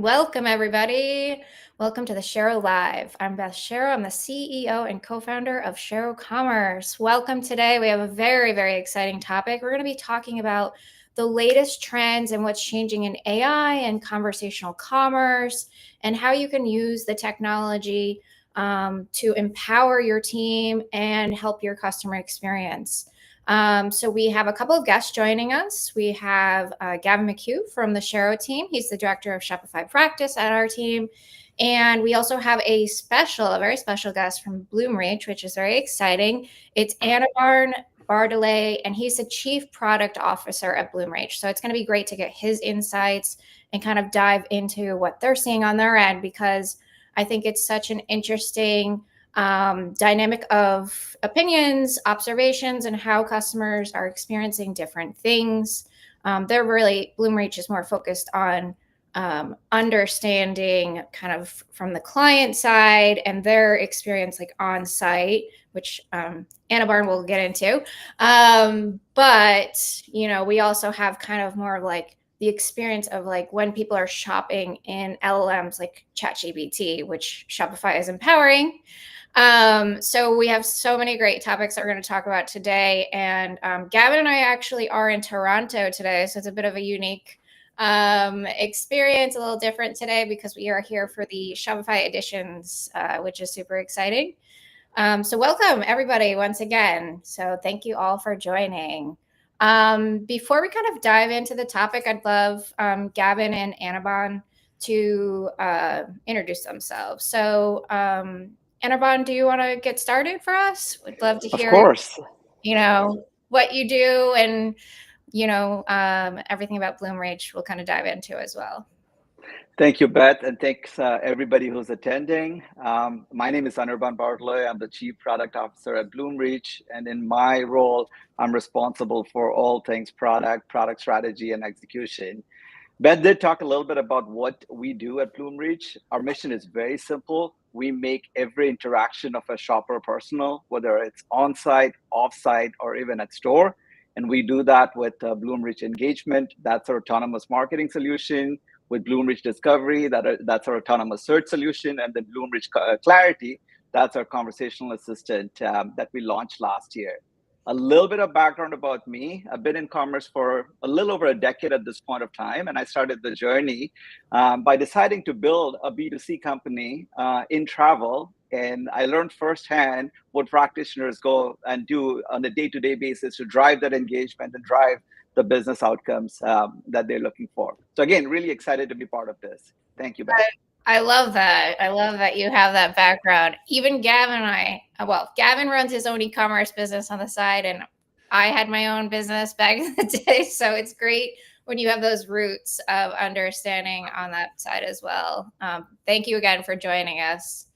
Welcome, everybody. Welcome to the Shero Live. I'm Beth Shero. I'm the CEO and co-founder of Shero Commerce. Welcome today. We have a very, very exciting topic. We're going to be talking about the latest trends and what's changing in AI and conversational commerce and how you can use the technology to empower your team and help your customer experience. So we have a couple of guests joining us. We have Gavin McHugh from the Shero team. He's the director of Shopify practice at our team. And we also have a very special guest from Bloomreach, which is very exciting. It's Anabarn Bardelay, and he's the chief product officer at Bloomreach. So it's going to be great to get his insights and kind of dive into what they're seeing on their end, because I think it's such an interesting dynamic of opinions, observations, and how customers are experiencing different things. Bloomreach is more focused on understanding kind of from the client side and their experience like on site, which Anna Barn will get into. But, we also have kind of more of like the experience of like when people are shopping in LLMs like ChatGPT, which Shopify is empowering. So we have so many great topics that we're going to talk about today. And Gavin and I actually are in Toronto today. So it's a bit of a unique experience, a little different today because we are here for the Shopify editions, which is super exciting. So welcome everybody once again. So thank you all for joining. Before we kind of dive into the topic, I'd love Gavin and Anaban to introduce themselves. So Anaban, do you want to get started for us? We'd love to hear, Of course. What you do and, everything about Bloomreach we'll kind of dive into as well. Thank you, Beth, and thanks everybody who's attending. My name is Anirban Bartley. I'm the Chief Product Officer at Bloomreach, and in my role, I'm responsible for all things product strategy, and execution. Beth did talk a little bit about what we do at Bloomreach. Our mission is very simple. We make every interaction of a shopper personal, whether it's on-site, off-site, or even at store. And we do that with Bloomreach Engagement. That's our autonomous marketing solution. With Bloomreach Discovery, that's our autonomous search solution. And then Bloomreach Clarity, that's our conversational assistant that we launched last year. A little bit of background about me. I've been in commerce for a little over a decade at this point of time, and I started the journey by deciding to build a B2C company in travel. And I learned firsthand what practitioners go and do on a day-to-day basis to drive that engagement and drive the business outcomes that they're looking for. So again, really excited to be part of this. Thank you, Beth. I love that. I love that you have that background. Even Gavin Gavin runs his own e-commerce business on the side, and I had my own business back in the day. So it's great when you have those roots of understanding on that side as well. Thank you again for joining us.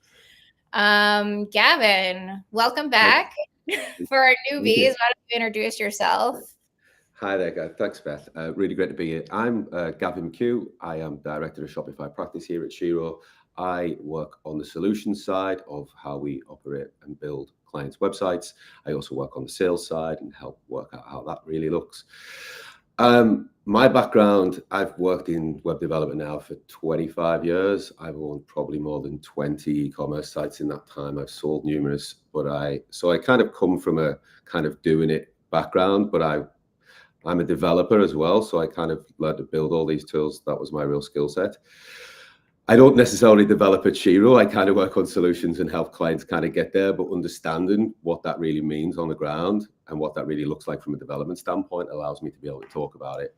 Gavin, welcome back. For our newbies, why don't you introduce yourself? Hi there, guys. Thanks, Beth. Really great to be here. I'm Gavin McHugh. I am Director of Shopify Practice here at Shero. I work on the solutions side of how we operate and build clients' websites. I also work on the sales side and help work out how that really looks. My background, I've worked in web development now for 25 years. I've owned probably more than 20 e-commerce sites in that time. I've sold numerous, so I kind of come from a kind of doing it background, but I'm a developer as well, so I kind of learned to build all these tools. That was my real skill set. I don't necessarily develop at Shero. I kind of work on solutions and help clients kind of get there, but understanding what that really means on the ground and what that really looks like from a development standpoint allows me to be able to talk about it.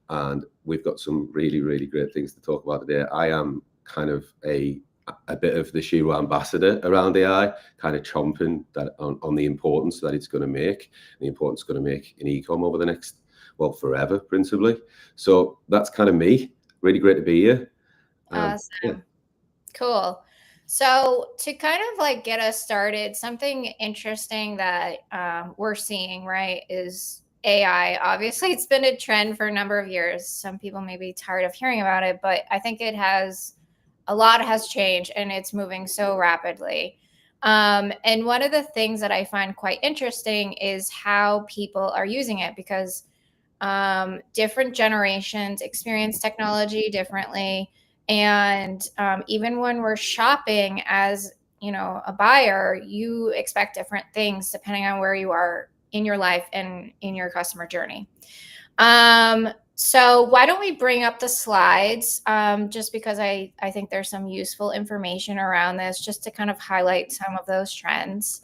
And we've got some really, really great things to talk about today. I am kind of a bit of the Shero ambassador around AI, kind of chomping that on the importance that it's going to make, the importance it's going to make in e-com over the next, forever, principally. So that's kind of me. Really great to be here. Awesome. Yeah. Cool. So to kind of like get us started, something interesting that we're seeing, right, is AI. Obviously, it's been a trend for a number of years. Some people may be tired of hearing about it, but I think a lot has changed and it's moving so rapidly. And one of the things that I find quite interesting is how people are using it, because different generations experience technology differently. And even when we're shopping as, a buyer, you expect different things depending on where you are in your life and in your customer journey. So why don't we bring up the slides, just because I think there's some useful information around this, just to kind of highlight some of those trends.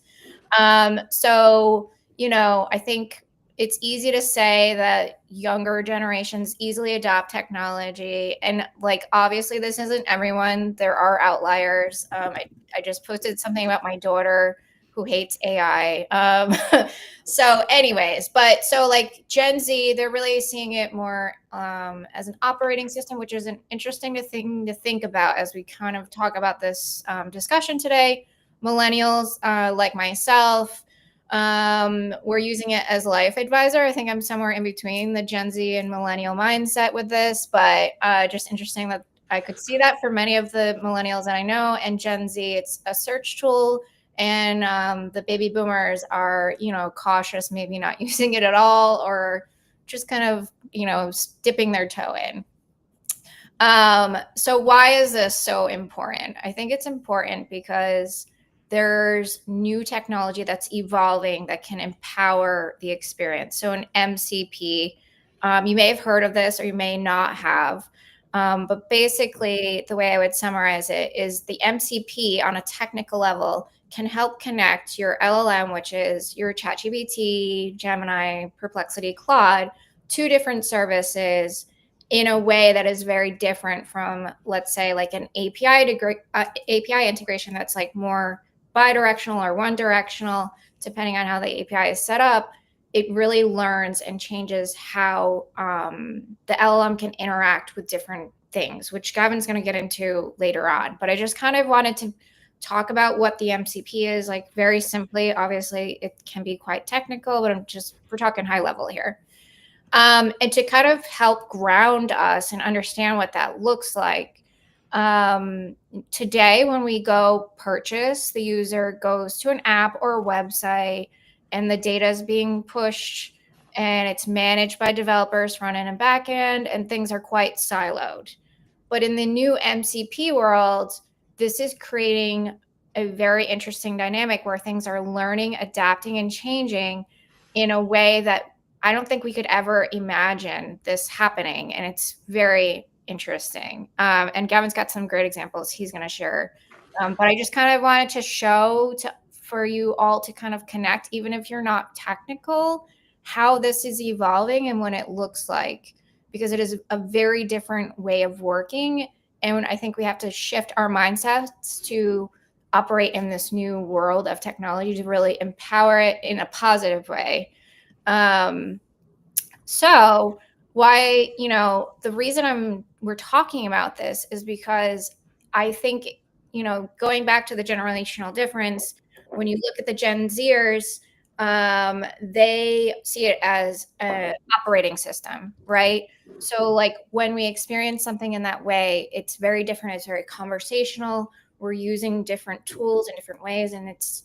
So, I think it's easy to say that younger generations easily adopt technology. And like, obviously this isn't everyone. There are outliers. I just posted something about my daughter who hates AI. So anyways, but so like Gen Z, they're really seeing it more as an operating system, which is an interesting thing to think about as we kind of talk about this discussion today. Millennials, like myself, we're using it as life advisor. I think I'm somewhere in between the Gen Z and millennial mindset with this, but just interesting that I could see that for many of the millennials that I know. And Gen Z, it's a search tool. And the baby boomers are, cautious, maybe not using it at all, or just kind of, dipping their toe in. So why is this so important? I think it's important because there's new technology that's evolving that can empower the experience. So an MCP, you may have heard of this or you may not have. But basically, the way I would summarize it is the MCP on a technical level can help connect your LLM, which is your ChatGPT, Gemini, Perplexity, Claude, to different services in a way that is very different from, let's say, like an API integration that's like more bidirectional or one directional, depending on how the API is set up. It really learns and changes how the LLM can interact with different things, which Gavin's going to get into later on. But I just kind of wanted to talk about what the MCP is, like very simply. Obviously, it can be quite technical, but we're talking high level here. And to kind of help ground us and understand what that looks like. Today, when we go purchase, the user goes to an app or a website, and the data is being pushed, and it's managed by developers, front end and back end, and things are quite siloed. But in the new MCP world, this is creating a very interesting dynamic where things are learning, adapting, and changing in a way that I don't think we could ever imagine this happening. And it's very interesting. And Gavin's got some great examples he's going to share. But I just kind of wanted to show for you all to kind of connect, even if you're not technical, how this is evolving and what it looks like, because it is a very different way of working. And I think we have to shift our mindsets to operate in this new world of technology to really empower it in a positive way. So why, the reason we're talking about this is because I think, going back to the generational difference, when you look at the Gen Zers, they see it as an operating system, right? So like when we experience something in that way, it's very different. It's very conversational. We're using different tools in different ways. And it's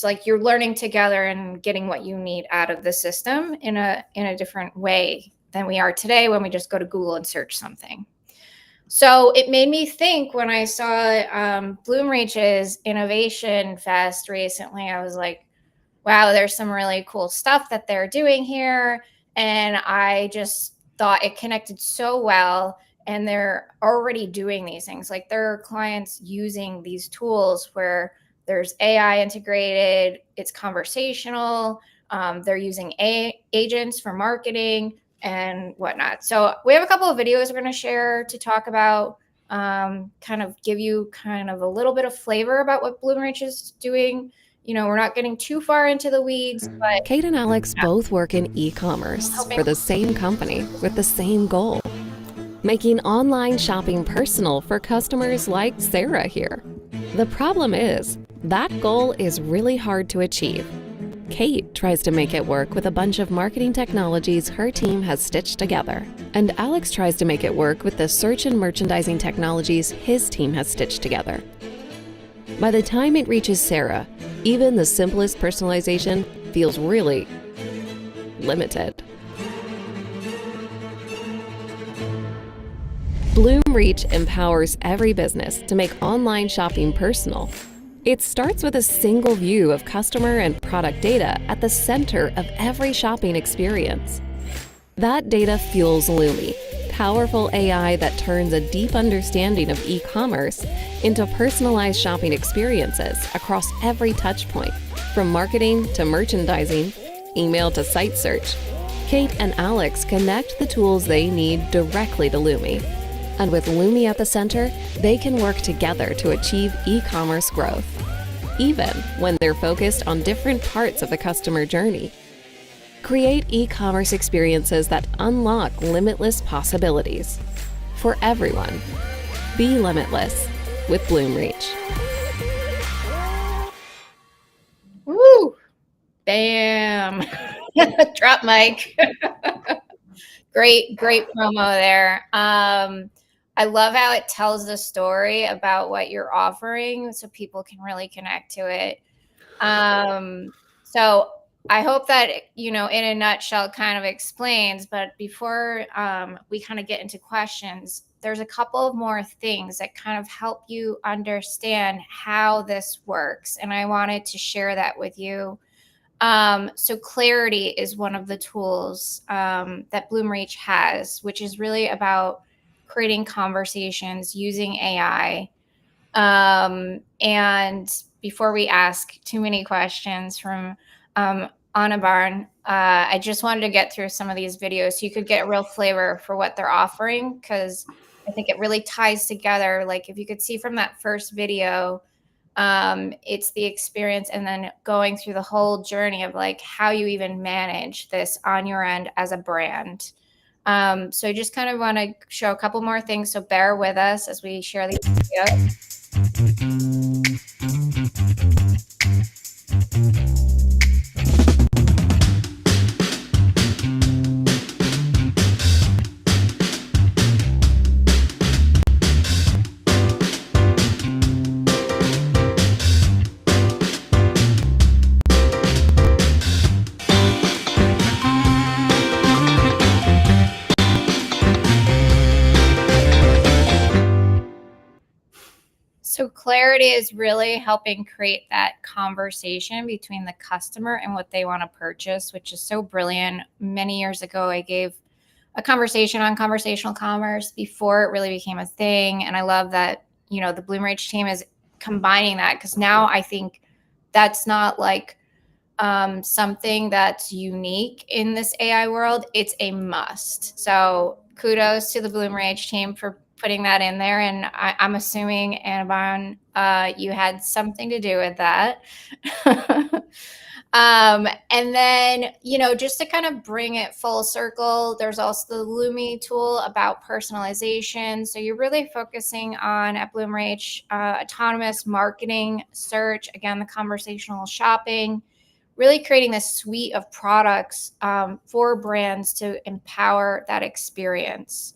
like you're learning together and getting what you need out of the system in a different way than we are today when we just go to Google and search something. So it made me think when I saw Bloomreach's Innovation Fest recently, I was like, wow, there's some really cool stuff that they're doing here. And I just thought it connected so well. And they're already doing these things. Like there are clients using these tools where there's AI integrated, it's conversational, they're using agents for marketing and whatnot. So we have a couple of videos we're going to share to talk about, kind of give you kind of a little bit of flavor about what Bloomreach is doing. We're not getting too far into the weeds, but Kate and Alex both work in e-commerce for the same company with the same goal, making online shopping personal for customers like Sarah here. The problem is, that goal is really hard to achieve. Kate tries to make it work with a bunch of marketing technologies her team has stitched together, and Alex tries to make it work with the search and merchandising technologies his team has stitched together. By the time it reaches Sarah, even the simplest personalization feels really limited. Bloomreach empowers every business to make online shopping personal. It starts with a single view of customer and product data at the center of every shopping experience. That data fuels Lumi, powerful AI that turns a deep understanding of e-commerce into personalized shopping experiences across every touchpoint, from marketing to merchandising, email to site search. Kate and Alex connect the tools they need directly to Lumi. And with Lumi at the center, they can work together to achieve e-commerce growth, even when they're focused on different parts of the customer journey. Create e-commerce experiences that unlock limitless possibilities for everyone. Be limitless with Bloomreach. Woo! Bam! Drop mic. Great promo there. I love how it tells the story about what you're offering so people can really connect to it. So I hope that, in a nutshell kind of explains, but before we kind of get into questions, there's a couple of more things that kind of help you understand how this works. And I wanted to share that with you. So clarity is one of the tools that Bloomreach has, which is really about creating conversations using AI. And before we ask too many questions from Anna Barn, I just wanted to get through some of these videos so you could get a real flavor for what they're offering, because I think it really ties together. Like if you could see from that first video, it's the experience and then going through the whole journey of like how you even manage this on your end as a brand. So I just kind of want to show a couple more things. So bear with us as we share these videos. So clarity is really helping create that conversation between the customer and what they want to purchase, which is so brilliant. Many years ago, I gave a conversation on conversational commerce before it really became a thing. And I love that, the Bloomreach team is combining that, because now I think that's not like something that's unique in this AI world. It's a must. So kudos to the Bloomreach team for putting that in there. And I'm assuming, Annabon, you had something to do with that. And then, just to kind of bring it full circle, there's also the Lumi tool about personalization. So you're really focusing on, at Bloomreach, autonomous marketing, search, again, the conversational shopping, really creating this suite of products for brands to empower that experience.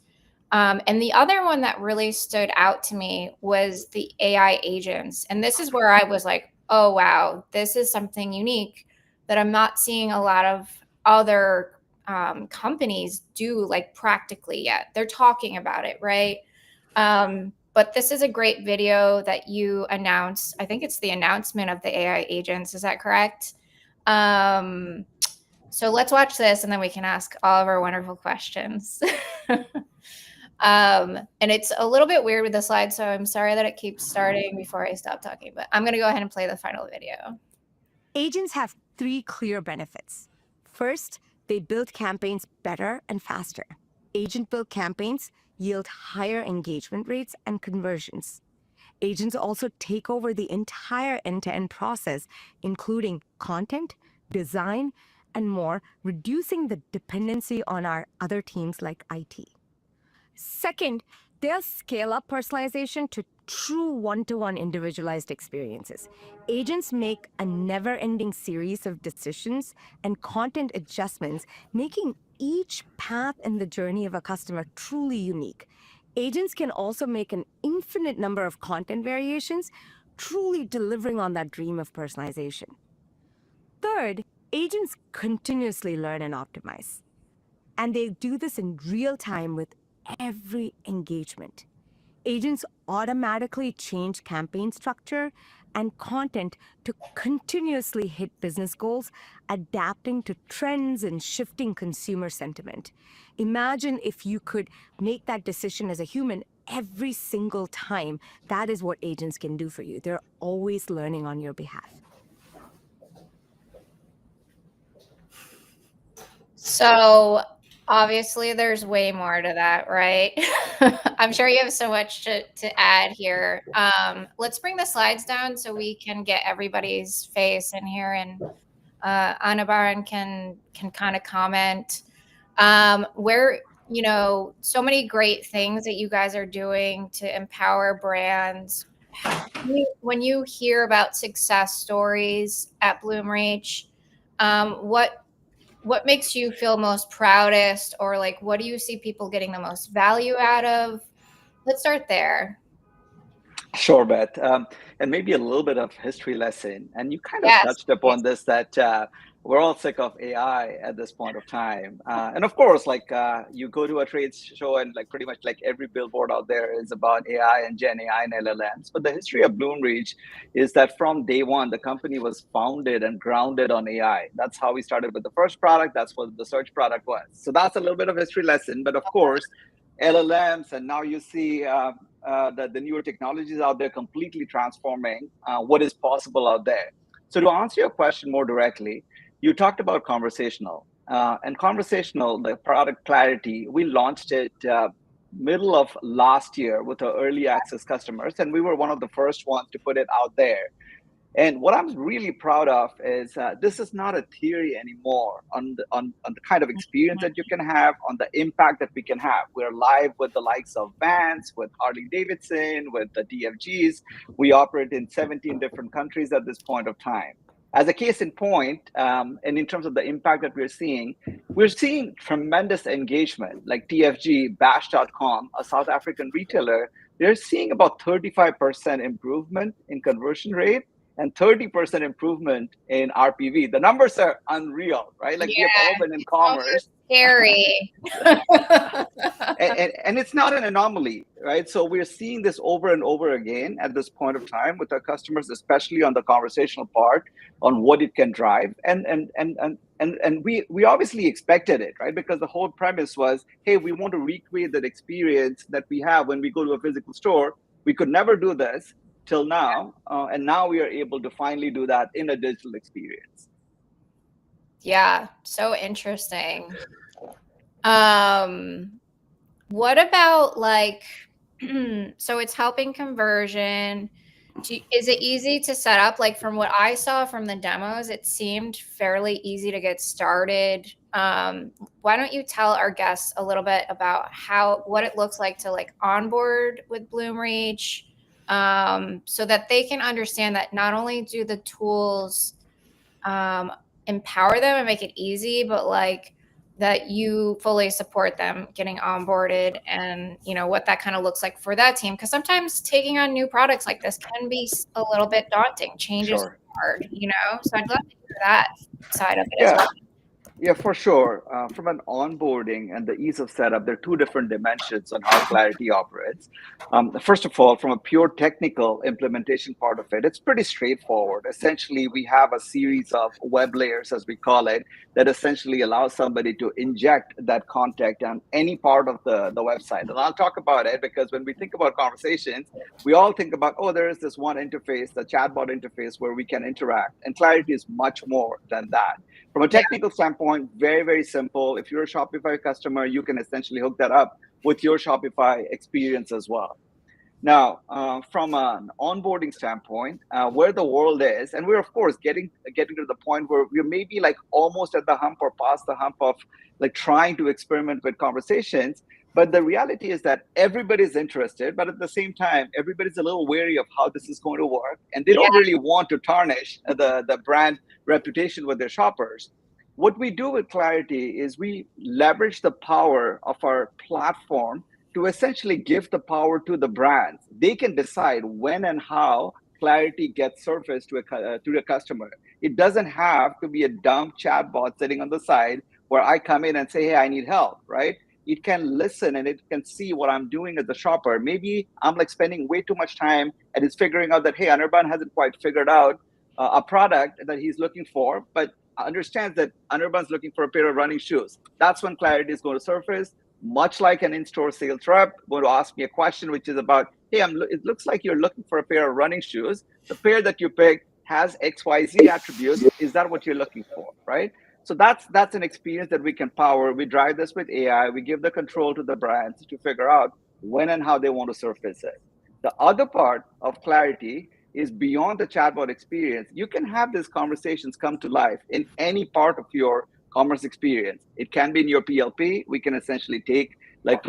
And the other one that really stood out to me was the AI agents. And this is where I was like, oh, wow, this is something unique that I'm not seeing a lot of other companies do like practically yet. They're talking about it, right? But this is a great video that you announced. I think it's the announcement of the AI agents. Is that correct? So let's watch this and then we can ask all of our wonderful questions. And it's a little bit weird with the slide, so I'm sorry that it keeps starting before I stop talking, but I'm going to go ahead and play the final video. Agents have 3 clear benefits. First, they build campaigns better and faster. Agent-built campaigns yield higher engagement rates and conversions. Agents also take over the entire end-to-end process, including content, design, and more, reducing the dependency on our other teams like IT. Second, they'll scale up personalization to true one-to-one individualized experiences. Agents make a never-ending series of decisions and content adjustments, making each path in the journey of a customer truly unique. Agents can also make an infinite number of content variations, truly delivering on that dream of personalization. Third, agents continuously learn and optimize. And they do this in real time with every engagement. Agents automatically change campaign structure and content to continuously hit business goals, adapting to trends and shifting consumer sentiment. Imagine if you could make that decision as a human every single time. That is what agents can do for you. They're always learning on your behalf. So obviously there's way more to that, right? I'm sure you have so much to add here. Let's bring the slides down so we can get everybody's face in here, and Anabaran can kind of comment. Where, so many great things that you guys are doing to empower brands. When you hear about success stories at Bloomreach, what makes you feel most proudest, or like what do you see people getting the most value out of? Let's start there. Sure, Beth. And maybe a little bit of history lesson. And you kind of Yes. touched upon this, that we're all sick of AI at this point of time. And of course, like you go to a trade show and like pretty much like every billboard out there is about AI and Gen AI and LLMs. But the history of Bloomreach is that from day one, the company was founded and grounded on AI. That's how we started with the first product. That's what the search product was. So that's a little bit of history lesson. But of course, LLMs, and now you see the newer technologies out there completely transforming what is possible out there. So to answer your question more directly, you talked about Conversational. And Conversational, the product Clarity, we launched it middle of last year with our early access customers, and we were one of the first ones to put it out there. And what I'm really proud of is this is not a theory anymore on the kind of experience that you can have, on the impact that we can have. We're live with the likes of Vans, with Harley Davidson, with the DFGs. We operate in 17 different countries at this point of time. As a case in point, and in terms of the impact that we're seeing tremendous engagement. Like TFG, Bash.com, a South African retailer, they're seeing about 35% improvement in conversion rate and 30% improvement in RPV. The numbers are unreal, right? Like we have all been in commerce. Scary. and it's not an anomaly, right? So we're seeing this over and over again at this point of time with our customers, especially on the conversational part, on what it can drive. And we obviously expected it, right? Because the whole premise was, hey, we want to recreate that experience that we have when we go to a physical store. We could never do this till now, and now we are able to finally do that in a digital experience. Yeah, so interesting. What about like, so it's helping conversion. Is it easy to set up? Like from what I saw from the demos, it seemed fairly easy to get started. Why don't you tell our guests a little bit about what it looks like to like onboard with Bloomreach, so that they can understand that not only do the tools empower them and make it easy, but like that you fully support them getting onboarded, and what that kind of looks like for that team, because sometimes taking on new products like this can be a little bit daunting. Change is hard, so I'd love to hear that side of it as well. Yeah, for sure. From an onboarding and the ease of setup, there are two different dimensions on how Clarity operates. First of all, from a pure technical implementation part of it, it's pretty straightforward. Essentially, we have a series of web layers, as we call it, that essentially allows somebody to inject that content on any part of the website. And I'll talk about it because when we think about conversations, we all think about, oh, there is this one interface, the chatbot interface, where we can interact. And Clarity is much more than that. From a technical standpoint, very, very simple. If you're a Shopify customer, you can essentially hook that up with your Shopify experience as well. Now, from an onboarding standpoint, where the world is, and we're of course getting to the point where we're maybe like almost at the hump or past the hump of like trying to experiment with conversations. But the reality is that everybody's interested, but at the same time, everybody's a little wary of how this is going to work, and they don't really want to tarnish the brand reputation with their shoppers. What we do with Clarity is we leverage the power of our platform to essentially give the power to the brands. They can decide when and how Clarity gets surfaced to the customer. It doesn't have to be a dumb chatbot sitting on the side where I come in and say, hey, I need help, right? it can listen and it can see what I'm doing as a shopper. Maybe I'm like spending way too much time and it's figuring out that, hey, Anirban hasn't quite figured out a product that he's looking for, but understands that Anirban's looking for a pair of running shoes. That's when clarity is going to surface, much like an in-store sales rep going to ask me a question, which is about, hey, it looks like you're looking for a pair of running shoes. The pair that you picked has XYZ attributes. Is that what you're looking for, right? So that's an experience that we can power. We drive this with AI. We give the control to the brands to figure out when and how they want to surface it. The other part of clarity is beyond the chatbot experience. You can have these conversations come to life in any part of your commerce experience. It can be in your PLP. We can essentially take like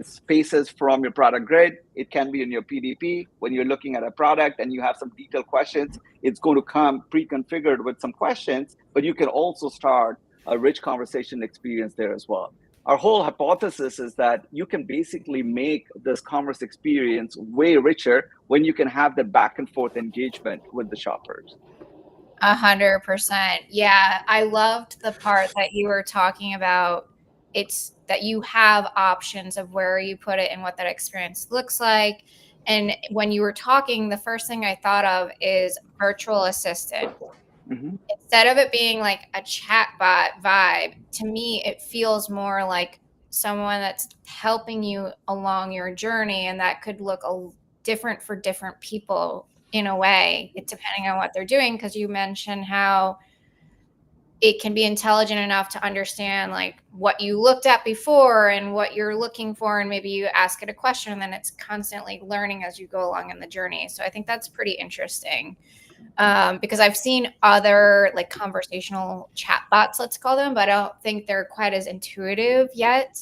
spaces from your product grid. It can be in your PDP. When you're looking at a product and you have some detailed questions, it's going to come pre-configured with some questions, but you can also start a rich conversation experience there as well. Our whole hypothesis is that you can basically make this commerce experience way richer when you can have the back and forth engagement with the shoppers. 100%. Yeah, I loved the part that you were talking about. It's that you have options of where you put it and what that experience looks like. And when you were talking, the first thing I thought of is virtual assistant. Mm-hmm. Instead of it being like a chatbot vibe, to me, it feels more like someone that's helping you along your journey. And that could look different for different people in a way, depending on what they're doing. Because you mentioned how it can be intelligent enough to understand like what you looked at before and what you're looking for. And maybe you ask it a question and then it's constantly learning as you go along in the journey. So I think that's pretty interesting. Because I've seen other like conversational chatbots, let's call them, but I don't think they're quite as intuitive yet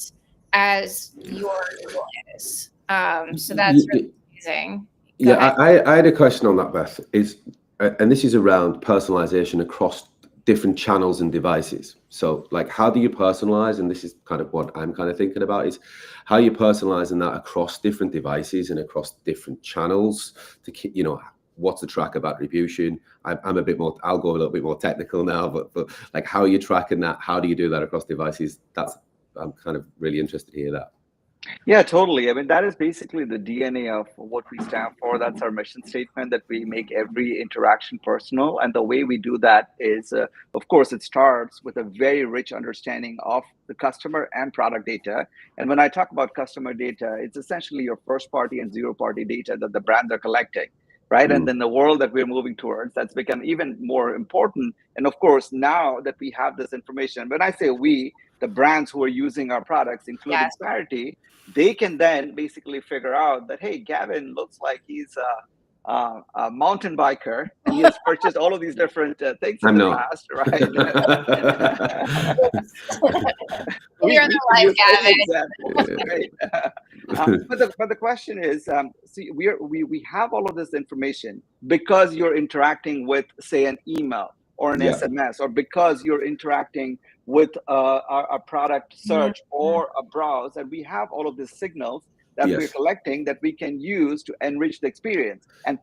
as your tool is. So that's really amazing. Yeah, I had a question on that, Beth. And this is around personalization across different channels and devices. So like, how do you personalize? And this is kind of what I'm kind of thinking about, is how you personalizing that across different devices and across different channels to keep, what's the track of attribution? I'm a bit more, I'll go a little bit more technical now, but like, how are you tracking that? How do you do that across devices? I'm kind of really interested to hear that. Yeah, totally. I mean, that is basically the DNA of what we stand for. That's our mission statement, that we make every interaction personal. And the way we do that is, of course, it starts with a very rich understanding of the customer and product data. And when I talk about customer data, it's essentially your first party and zero party data that the brands are collecting, right? And then the world that we're moving towards, that's become even more important. And of course, now that we have this information, when I say we, the brands who are using our products, including Clarity, they can then basically figure out that, hey, Gavin looks like he's a mountain biker and he has purchased all of these different things in the past, right? You're in the life, Gavin. Right? But the question is, see, we have all of this information because you're interacting with, say, an email or an SMS, or because you're interacting with a product search or a browse, and we have all of these signals that we're collecting that we can use to enrich the experience. And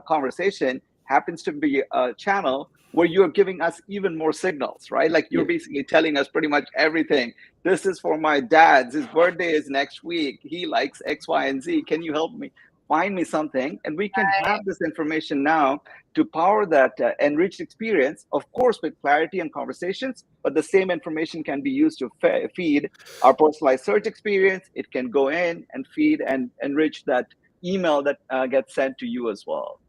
conversation happens to be a channel where you're giving us even more signals, right? Like you're basically telling us pretty much everything. This is for my dad's, his birthday is next week. He likes X, Y, and Z. Can you help me? Find me something. And we can have this information now to power that enriched experience, of course, with clarity and conversations, but the same information can be used to feed our personalized search experience. It can go in and feed and enrich that email that gets sent to you as well.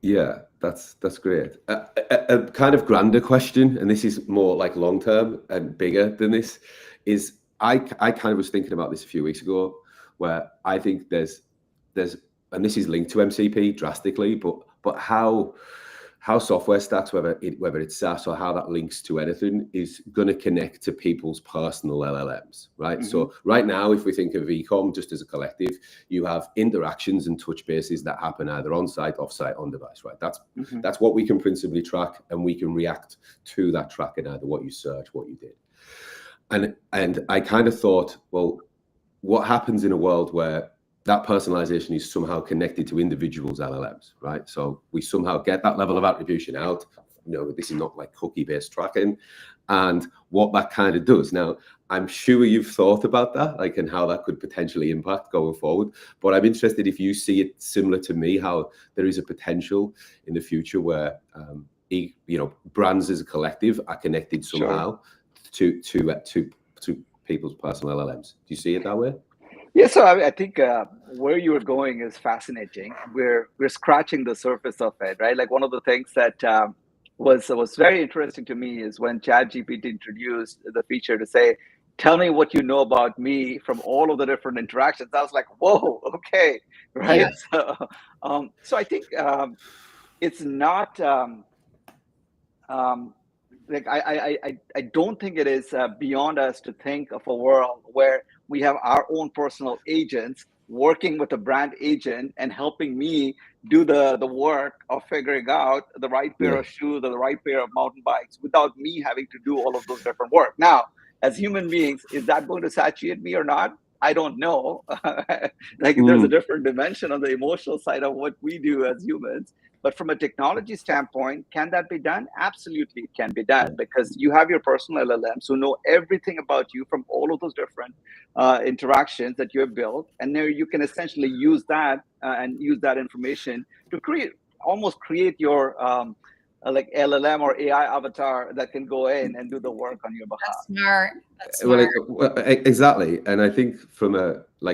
Yeah, that's great. A kind of grander question, and this is more like long-term and bigger than this, is I kind of was thinking about this a few weeks ago, where I think there's and this is linked to MCP drastically, but how software stacks, whether it's SaaS or how that links to anything, is going to connect to people's personal LLMs, right? Mm-hmm. So right now, if we think of eCom just as a collective, you have interactions and touch bases that happen either on-site, off-site, on-device, right? That's what we can principally track, and we can react to that tracking, either what you search, what you did. And I kind of thought, well, what happens in a world where that personalization is somehow connected to individuals' LLMs, right? So we somehow get that level of attribution out. This is not like cookie-based tracking. And what that kind of does. Now, I'm sure you've thought about that, like, and how that could potentially impact going forward. But I'm interested if you see it similar to me, how there is a potential in the future where brands as a collective are connected somehow to people's personal LLMs. Do you see it that way? Yeah, so I think where you're going is fascinating. We're scratching the surface of it, right? Like, one of the things that was very interesting to me is when ChatGPT introduced the feature to say, "Tell me what you know about me from all of the different interactions." I was like, "Whoa, okay," Yeah. right? So I think it's not. Like I don't think it is beyond us to think of a world where we have our own personal agents working with a brand agent and helping me do the work of figuring out the right pair Yeah. of shoes or the right pair of mountain bikes without me having to do all of those different work. Now, as human beings, is that going to satiate me or not? I don't know. Like, there's a different dimension on the emotional side of what we do as humans. But from a technology standpoint, can that be done? Absolutely, it can be done, because you have your personal LLMs who know everything about you from all of those different interactions that you have built. And there you can essentially use that and use that information to almost create your like LLM or AI avatar that can go in and do the work on your behalf. That's smart. That's Well, smart. exactly. And I think from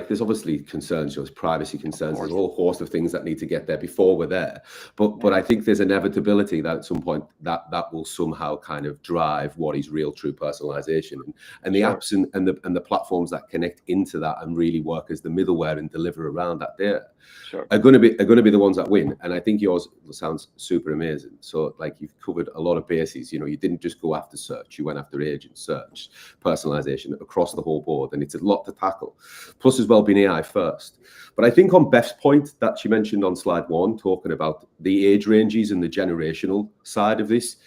there's obviously concerns, there's privacy concerns, there's a whole host of things that need to get there before we're there. But I think there's inevitability that at some point that will somehow kind of drive what is real, true personalization. And the apps and the platforms that connect into that and really work as the middleware and deliver around that data are going to be the ones that win. And I think yours sounds super amazing. So, like, you've covered a lot of bases. You didn't just go after search, you went after agent search, personalization across the whole board, and it's a lot to tackle. Plus, as well, being AI first. But I think on Beth's point that she mentioned on slide 1, talking about the age ranges and the generational side of this.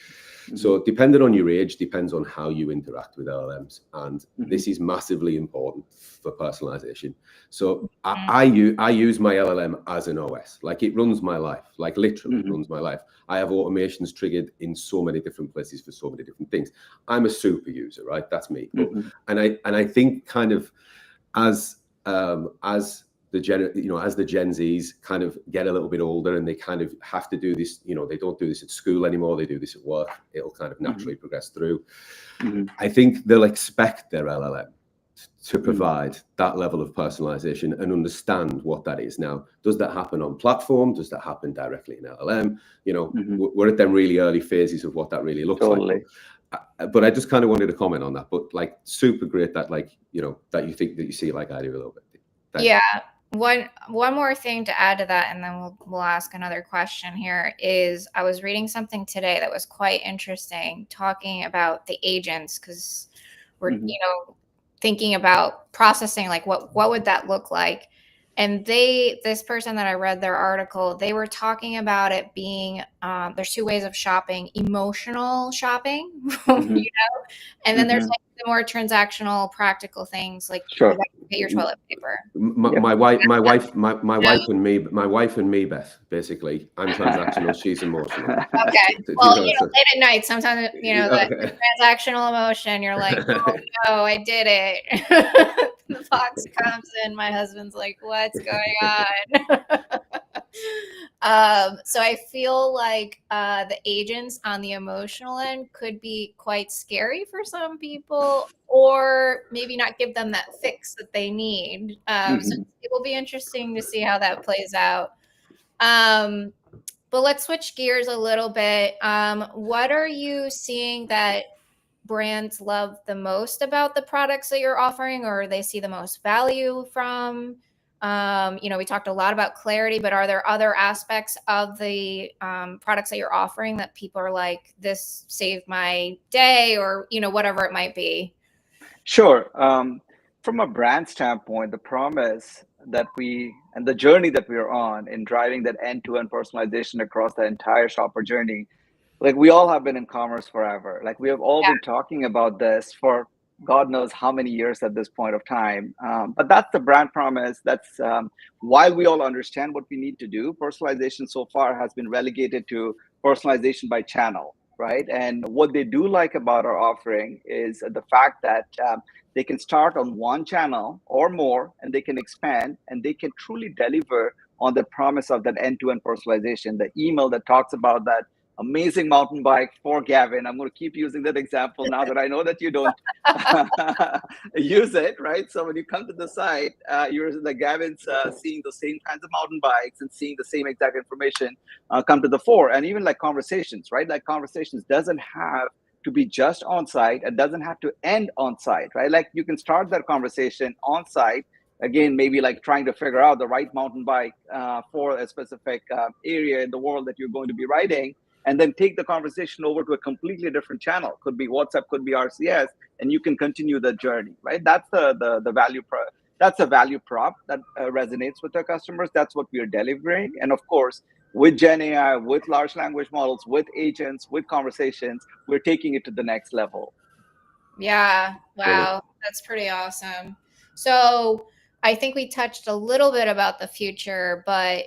So depending on your age, depends on how you interact with LLMs. And this is massively important for personalization. So I use my LLM as an OS. Like, it runs my life, like literally runs my life. I have automations triggered in so many different places for so many different things. I'm a super user, right? That's me. And I think kind of as the Gen Zs kind of get a little bit older and they kind of have to do this, they don't do this at school anymore, they do this at work, it'll kind of naturally progress through. I think they'll expect their LLM to provide that level of personalization and understand what that is. Now, does that happen on platform? Does that happen directly in LLM? We're at them really early phases of what that really looks like. But I just kind of wanted to comment on that. But, like, super great that, like, that you see it like I do a little bit. Thanks. Yeah. One more thing to add to that, and then we'll ask another question here, is I was reading something today that was quite interesting, talking about the agents, because we're thinking about processing, like what would that look like. And this person that I read their article, they were talking about it being there's 2 ways of shopping: emotional shopping, and then there's like the more transactional, practical things, like get your toilet paper. My wife and me, Beth. Basically, I'm transactional. She's emotional. Okay. Well, late at night, sometimes the transactional emotion, you're like, oh no, I did it. The box comes in, my husband's like, what's going on? So I feel like the agents on the emotional end could be quite scary for some people, or maybe not give them that fix that they need. So it will be interesting to see how that plays out. But let's switch gears a little bit. What are you seeing that brands love the most about the products that you're offering, or they see the most value from? We talked a lot about clarity, but are there other aspects of the products that you're offering that people are like, this saved my day, or, whatever it might be? Sure. From a brand standpoint, the promise that and the journey that we are on in driving that end-to-end personalization across the entire shopper journey, like, we all have been in commerce forever. Like, we have all been talking about this for God knows how many years at this point of time. But that's the brand promise. That's while we all understand what we need to do, personalization so far has been relegated to personalization by channel. right? And what they do like about our offering is the fact that they can start on one channel or more, and they can expand, and they can truly deliver on the promise of that end-to-end personalization. The email that talks about that amazing mountain bike for Gavin. I'm going to keep using that example now that I know that you don't use it, right? So when you come to the site, you're like Gavin's seeing the same kinds of mountain bikes and seeing the same exact information come to the fore. And even like conversations, right? Like conversations doesn't have to be just on site. It doesn't have to end on site, right? Like you can start that conversation on site. Again, maybe like trying to figure out the right mountain bike for a specific area in the world that you're going to be riding, and then take the conversation over to a completely different channel. Could be WhatsApp, could be RCS, and you can continue the journey, right? That's the value prop. That's a value prop that resonates with our customers. That's what we are delivering. And of course, with Gen AI, with large language models, with agents, with conversations, we're taking it to the next level. Yeah. Brilliant. Wow. That's pretty awesome. So I think we touched a little bit about the future, but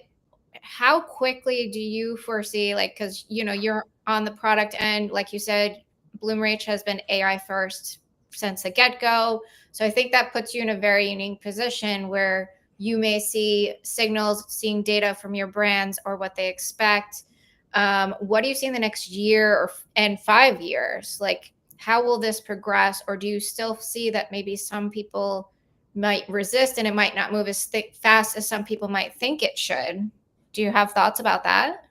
how quickly do you foresee, like, because you're on the product end, like you said, Bloomreach has been AI first since the get-go. So I think that puts you in a very unique position where you may see signals, seeing data from your brands or what they expect. What do you see in the next year and 5 years? Like, how will this progress? Or do you still see that maybe some people might resist and it might not move as fast as some people might think it should? Do you have thoughts about that?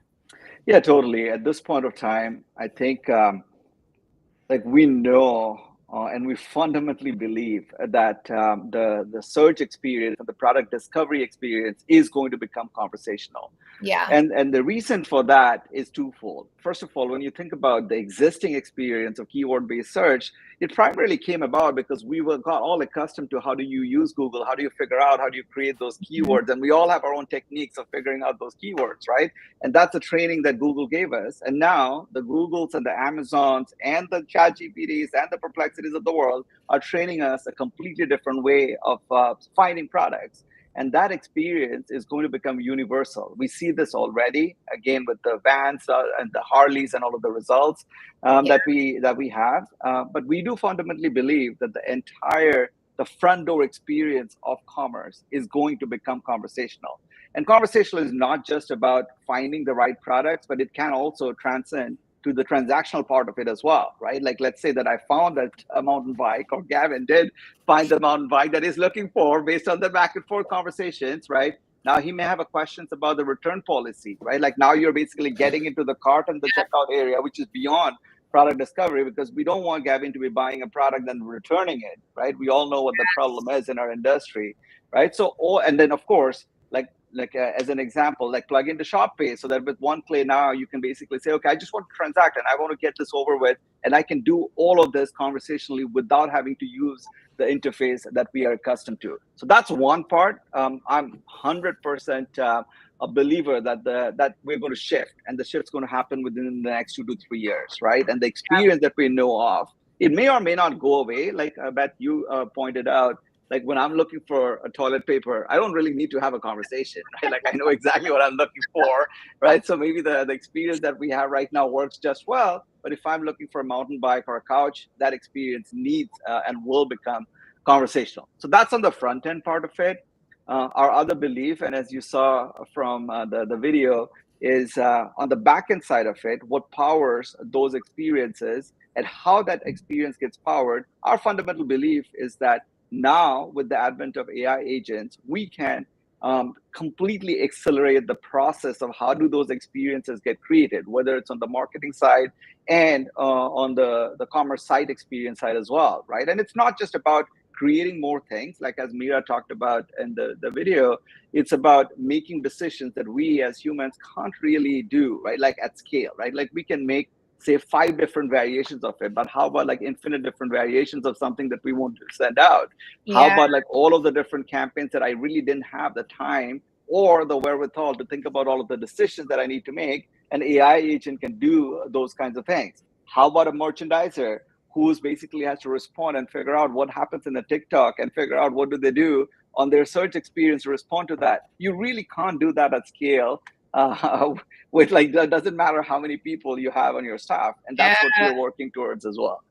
Yeah, totally. At this point of time, I think like we know and we fundamentally believe that the search experience and the product discovery experience is going to become conversational. Yeah. And the reason for that is twofold. First of all, when you think about the existing experience of keyword-based search, it primarily came about because we got all accustomed to how do you use Google, how do you figure out, how do you create those keywords, and we all have our own techniques of figuring out those keywords, right? And that's a training that Google gave us. And now the Googles and the Amazons and the ChatGPTs and the Perplexities of the world are training us a completely different way of finding products. And that experience is going to become universal. We see this already, again, with the Vans and the Harleys and all of the results that we have. But we do fundamentally believe that the front door experience of commerce is going to become conversational. And conversational is not just about finding the right products, but it can also transcend to the transactional part of it as well, right? Like, let's say that I found that a mountain bike, or Gavin did find the mountain bike that he's looking for based on the back and forth conversations, right? Now he may have a questions about the return policy, right? Like now you're basically getting into the cart and the checkout area, which is beyond product discovery, because we don't want Gavin to be buying a product and returning it, right? We all know what the problem is in our industry, right? So, and then of course, as an example, like plug into Shop Pay, so that with one click now you can basically say, okay, I just want to transact and I want to get this over with, and I can do all of this conversationally without having to use the interface that we are accustomed to. So that's one part. I'm 100% a believer that we're going to shift, and the shift's going to happen within the next 2 to 3 years, right? And the experience that we know of, it may or may not go away. Like Beth, you pointed out, like when I'm looking for a toilet paper, I don't really need to have a conversation, right? Like I know exactly what I'm looking for, right? So maybe the experience that we have right now works just well. But if I'm looking for a mountain bike or a couch, that experience needs and will become conversational. So that's on the front end part of it. Our other belief, and as you saw from the video, is on the back end side of it, what powers those experiences and how that experience gets powered. Our fundamental belief is that now, with the advent of AI agents, we can completely accelerate the process of how do those experiences get created, whether it's on the marketing side and on the commerce site experience side as well, right? And it's not just about creating more things, like as Mira talked about in the video, it's about making decisions that we as humans can't really do, right? Like at scale, right? Like we can make, say, 5 different variations of it, but how about like infinite different variations of something that we want to send out? How about like all of the different campaigns that I really didn't have the time or the wherewithal to think about all of the decisions that I need to make? An AI agent can do those kinds of things. How about a merchandiser who's basically has to respond and figure out what happens in the TikTok and figure out what do they do on their search experience to respond to that? You really can't do that at scale with like, it doesn't matter how many people you have on your staff, and that's what Yeah. we're working towards as well.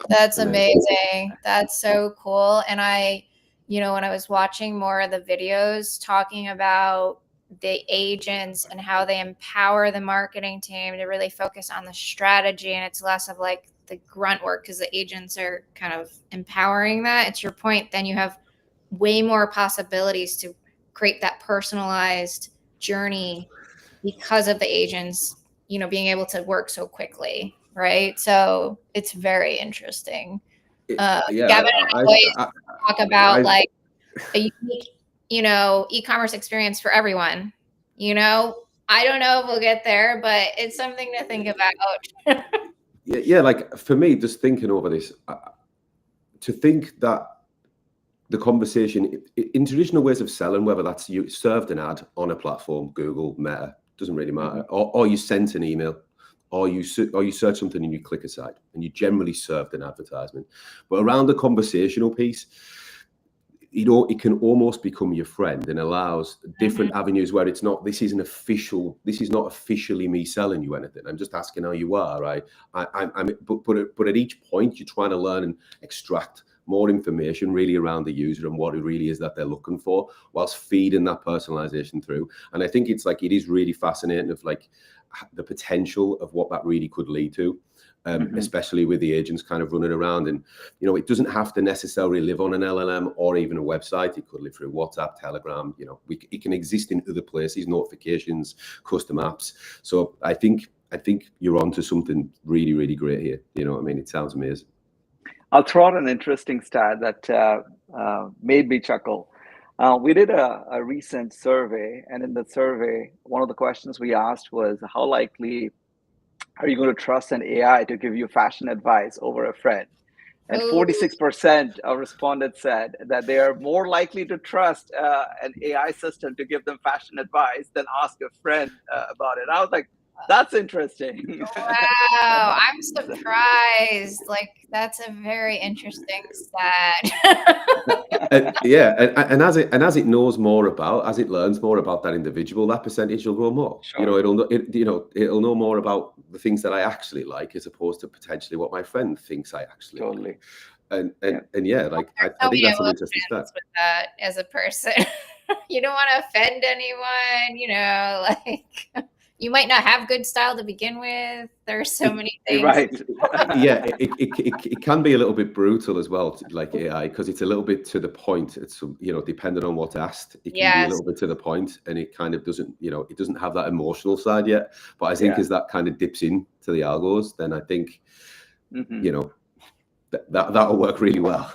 That's Amazing. amazing. That's so cool. And when I was watching more of the videos talking about the agents and how they empower the marketing team to really focus on the strategy, and it's less of like the grunt work because the agents are kind of empowering that. It's your point. Then you have way more possibilities to create that personalized journey because of the agents, being able to work so quickly, right? So it's very interesting. Yeah, Gavin and I always talk about like a unique, e-commerce experience for everyone. I don't know if we'll get there, but it's something to think about. yeah, like for me, just thinking over this, to think that the conversation in traditional ways of selling, whether that's you served an ad on a platform, Google, Meta, doesn't really matter, or you sent an email, or you search something and you click a site, and you generally served an advertisement. But around the conversational piece, it can almost become your friend and allows different avenues where it's not, this is not officially me selling you anything. I'm just asking how you are, right? But at each point, you're trying to learn and extract more information really around the user and what it really is that they're looking for, whilst feeding that personalization through. And I think it is really fascinating of like the potential of what that really could lead to. Especially with the agents kind of running around, and it doesn't have to necessarily live on an LLM or even a website. It could live through WhatsApp, Telegram. It can exist in other places, notifications, custom apps. So I think you're onto something really, really great here. You know what I mean? It sounds amazing. I'll throw out an interesting stat that made me chuckle. We did a recent survey, and in the survey, one of the questions we asked was, how likely are you going to trust an AI to give you fashion advice over a friend? And 46% of respondents said that they are more likely to trust an AI system to give them fashion advice than ask a friend about it. I was like, that's interesting. Wow, I'm surprised. Like, that's a very interesting stat. And as it knows more about, as it learns more about that individual, that percentage will grow more. Sure. It'll know more about the things that I actually like, as opposed to potentially what my friend thinks I actually Totally. like. And yeah, like I think that's an interesting stat. With that as a person, you don't want to offend anyone. Like you might not have good style to begin with. There's so many things. Right. Yeah, it can be a little bit brutal as well, like AI, because it's a little bit to the point. It's depending on what's asked, it can be a little bit to the point, and it kind of doesn't, it doesn't have that emotional side yet. But I think as that kind of dips into the algos, then I think that'll work really well.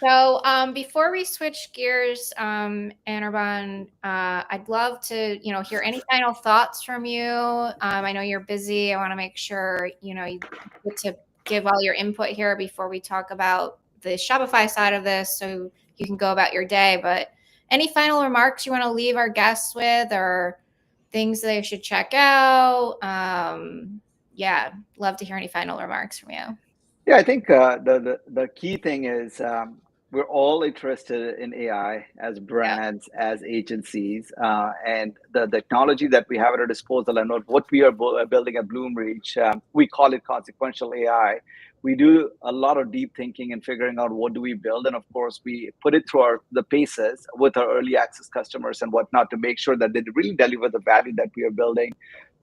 So before we switch gears, Anirban, I'd love to, hear any final thoughts from you. I know you're busy. I want to make sure, you get to give all your input here before we talk about the Shopify side of this, so you can go about your day. But any final remarks you want to leave our guests with, or things they should check out? Love to hear any final remarks from you. Yeah, I think the key thing is we're all interested in AI as brands, as agencies, and the technology that we have at our disposal, and what we are building at Bloomreach. We call it consequential AI. We do a lot of deep thinking and figuring out what do we build, and of course we put it through the paces with our early access customers and whatnot to make sure that they really deliver the value that we are building.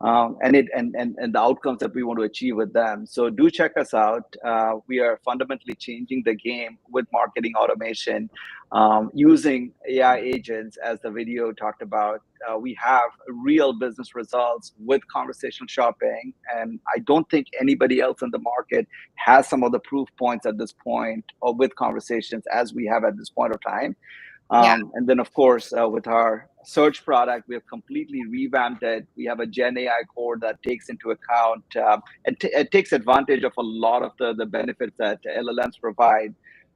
And the outcomes that we want to achieve with them. So do check us out. We are fundamentally changing the game with marketing automation, using AI agents, as the video talked about. We have real business results with conversational shopping, and I don't think anybody else in the market has some of the proof points at this point, or with conversations as we have at this point of time. And then, of course, with our search product, we have completely revamped it. We have a Gen AI core that takes into account and it takes advantage of a lot of the benefits that LLMs provide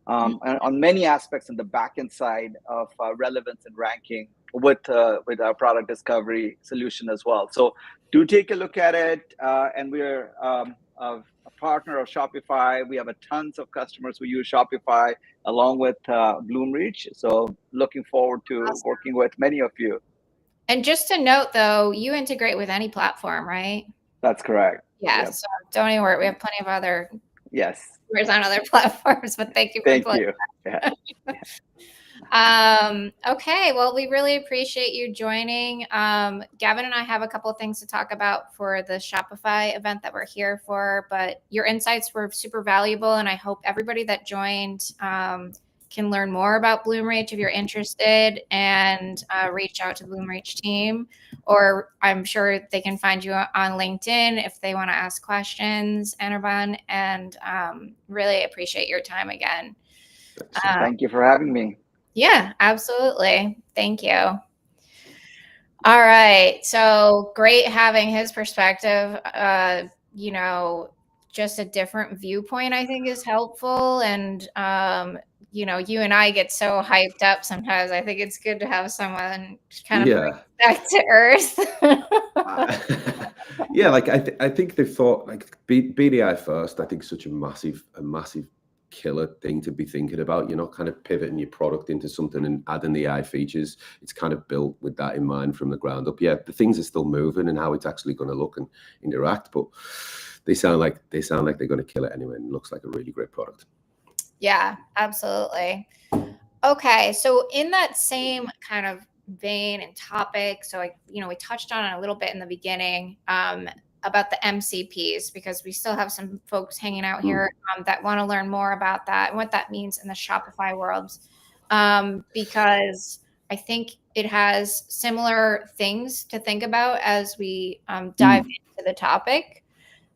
on many aspects in the backend side of relevance and ranking with our product discovery solution as well. So do take a look at it. And we're a partner of Shopify. We have tons of customers who use Shopify along with Bloomreach. So looking forward to working with many of you. And just to note, though, you integrate with any platform, right? That's correct. Yeah, Yep. so don't even worry. We have plenty of other Yes. on other platforms, but thank you for Thank plugging. you. Yeah. Okay, well, we really appreciate you joining. Gavin and I have a couple of things to talk about for the Shopify event that we're here for, but your insights were super valuable, and I hope everybody that joined can learn more about Bloomreach if you're interested, and reach out to the Bloomreach team, or I'm sure they can find you on LinkedIn if they want to ask questions, Anirban, and really appreciate your time again. Thank you for having me. Yeah, absolutely. Thank you. All right. So great having his perspective. Just a different viewpoint, I think, is helpful. And, you and I get so hyped up sometimes. I think it's good to have someone kind of Yeah. back to earth. Yeah, like I think they thought like BDI first. I think such a massive killer thing to be thinking about. You're not kind of pivoting your product into something and adding the AI features. It's kind of built with that in mind from the ground up. Yeah, the things are still moving and how it's actually going to look and interact, but they sound like they're going to kill it anyway. And it looks like a really great product. Yeah, absolutely. Okay, so in that same kind of vein and topic, so we touched on it a little bit in the beginning about the MCPs, because we still have some folks hanging out here that want to learn more about that and what that means in the Shopify world, because I think it has similar things to think about as we dive into the topic.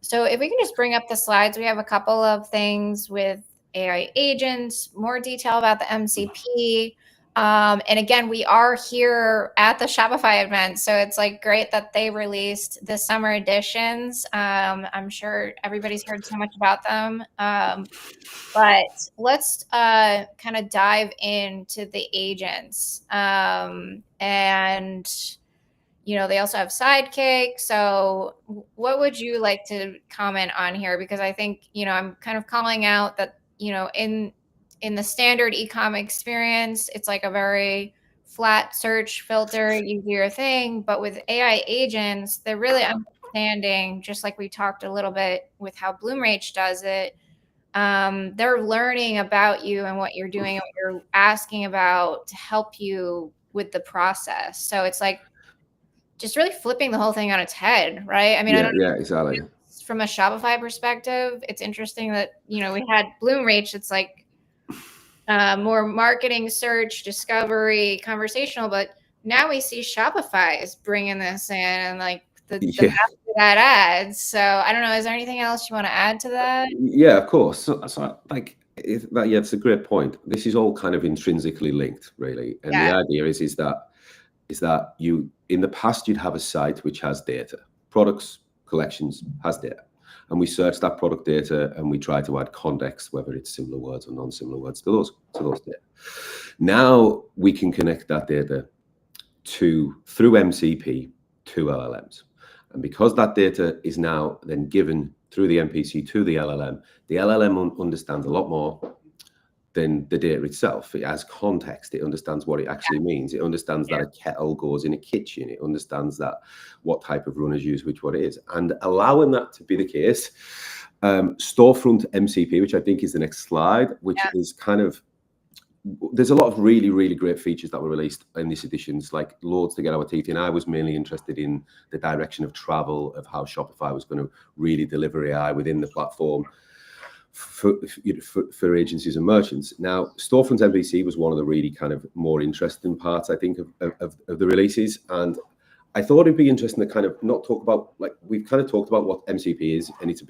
So if we can just bring up the slides, we have a couple of things with AI agents, more detail about the MCP. And again, we are here at the Shopify event, so it's like great that they released the summer editions. I'm sure everybody's heard so much about them. But let's kind of dive into the agents. And they also have Sidekick. So what would you like to comment on here? Because I think, I'm kind of calling out that, in the standard e-com experience, it's like a very flat search filter, you do your thing. But with AI agents, they're really understanding, just like we talked a little bit with how Bloomreach does it. They're learning about you and what you're doing and what you're asking about to help you with the process. So it's like just really flipping the whole thing on its head, right? I mean, I don't know. Yeah, exactly. From a Shopify perspective, it's interesting that, we had Bloomreach. It's like more marketing, search, discovery, conversational, but now we see Shopify is bringing this in and like the master that ads. So I don't know. Is there anything else you want to add to that? Yeah, of course. So like, it's a great point. This is all kind of intrinsically linked, really. And the idea is that you, in the past, you'd have a site which has data, products, collections, has data. And we search that product data and we try to add context, whether it's similar words or non-similar words to those data. Now we can connect that data through MCP to LLMs. And because that data is now then given through the MPC to the LLM understands a lot more than the data itself. It has context. It understands what it actually means. It understands that a kettle goes in a kitchen. It understands that what type of runners use which what it is. And allowing that to be the case, storefront MCP, which I think is the next slide, which is kind of, there's a lot of really, really great features that were released in this edition. It's like loads to get our teeth in. I was mainly interested in the direction of travel, of how Shopify was going to really deliver AI within the platform for agencies and merchants. Now, Storefront MVC was one of the really kind of more interesting parts, I think, of the releases. And I thought it'd be interesting to kind of not talk about, like, we've kind of talked about what MCP is, and it's